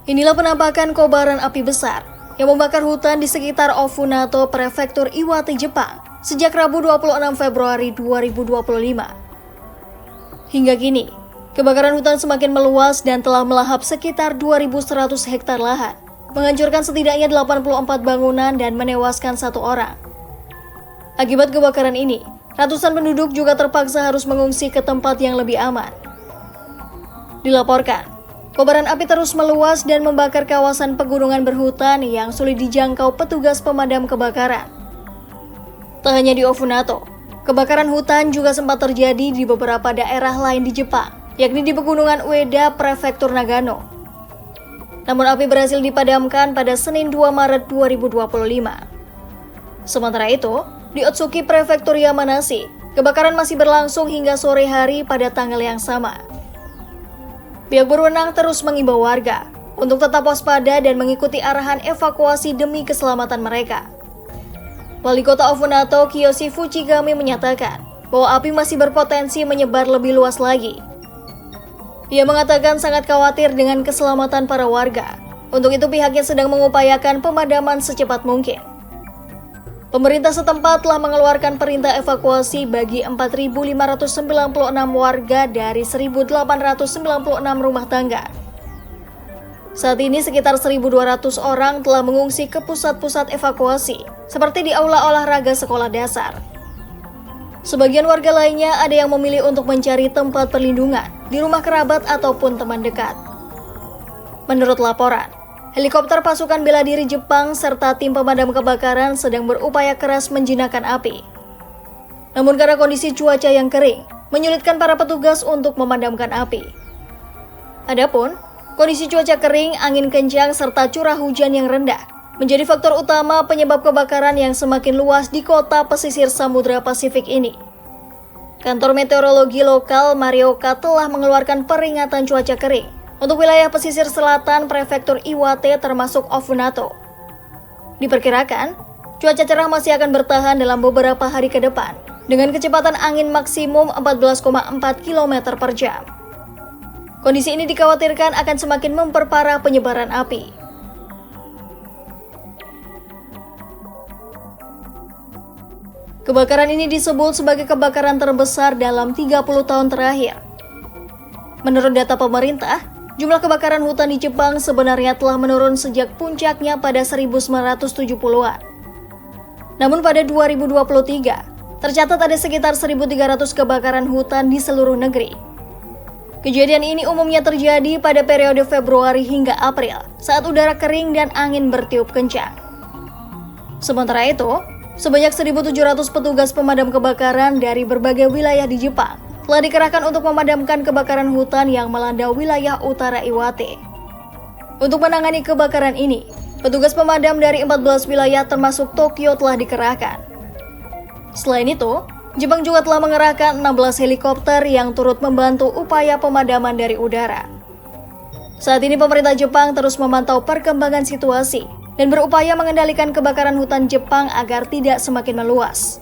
Inilah penampakan kobaran api besar yang membakar hutan di sekitar Ofunato, Prefektur Iwate, Jepang, sejak Rabu 26 Februari 2025. Hingga kini, kebakaran hutan semakin meluas dan telah melahap sekitar 2.100 hektar lahan, menghancurkan setidaknya 84 bangunan dan menewaskan 1 orang. Akibat kebakaran ini, ratusan penduduk juga terpaksa harus mengungsi ke tempat yang lebih aman. Dilaporkan, kobaran api terus meluas dan membakar kawasan pegunungan berhutan yang sulit dijangkau petugas pemadam kebakaran. Tak hanya di Ofunato, kebakaran hutan juga sempat terjadi di beberapa daerah lain di Jepang, yakni di pegunungan Ueda, Prefektur Nagano. Namun api berhasil dipadamkan pada Senin 2 Maret 2025. Sementara itu, di Otsuki, Prefektur Yamanashi, kebakaran masih berlangsung hingga sore hari pada tanggal yang sama. Pihak berwenang terus mengimbau warga untuk tetap waspada dan mengikuti arahan evakuasi demi keselamatan mereka. Wali Kota Ofunato, Kiyoshi Fujigami, menyatakan bahwa api masih berpotensi menyebar lebih luas lagi. Ia mengatakan sangat khawatir dengan keselamatan para warga. Untuk itu pihaknya sedang mengupayakan pemadaman secepat mungkin. Pemerintah setempat telah mengeluarkan perintah evakuasi bagi 4.596 warga dari 1.896 rumah tangga. Saat ini sekitar 1.200 orang telah mengungsi ke pusat-pusat evakuasi, seperti di aula olahraga sekolah dasar. Sebagian warga lainnya ada yang memilih untuk mencari tempat perlindungan di rumah kerabat ataupun teman dekat. Menurut laporan, helikopter pasukan bela diri Jepang serta tim pemadam kebakaran sedang berupaya keras menjinakkan api. Namun karena kondisi cuaca yang kering, menyulitkan para petugas untuk memadamkan api. Adapun, kondisi cuaca kering, angin kencang, serta curah hujan yang rendah menjadi faktor utama penyebab kebakaran yang semakin luas di kota pesisir Samudra Pasifik ini. Kantor meteorologi lokal Morioka telah mengeluarkan peringatan cuaca kering untuk wilayah pesisir selatan Prefektur Iwate termasuk Ofunato. Diperkirakan, cuaca cerah masih akan bertahan dalam beberapa hari ke depan dengan kecepatan angin maksimum 14,4 km per jam. Kondisi ini dikhawatirkan akan semakin memperparah penyebaran api. Kebakaran ini disebut sebagai kebakaran terbesar dalam 30 tahun terakhir. Menurut data pemerintah, jumlah kebakaran hutan di Jepang sebenarnya telah menurun sejak puncaknya pada 1970-an. Namun pada 2023, tercatat ada sekitar 1.300 kebakaran hutan di seluruh negeri. Kejadian ini umumnya terjadi pada periode Februari hingga April, saat udara kering dan angin bertiup kencang. Sementara itu, sebanyak 1.700 petugas pemadam kebakaran dari berbagai wilayah di Jepang telah dikerahkan untuk memadamkan kebakaran hutan yang melanda wilayah utara Iwate. Untuk menangani kebakaran ini, petugas pemadam dari 14 wilayah termasuk Tokyo telah dikerahkan. Selain itu, Jepang juga telah mengerahkan 16 helikopter yang turut membantu upaya pemadaman dari udara. Saat ini pemerintah Jepang terus memantau perkembangan situasi dan berupaya mengendalikan kebakaran hutan Jepang agar tidak semakin meluas.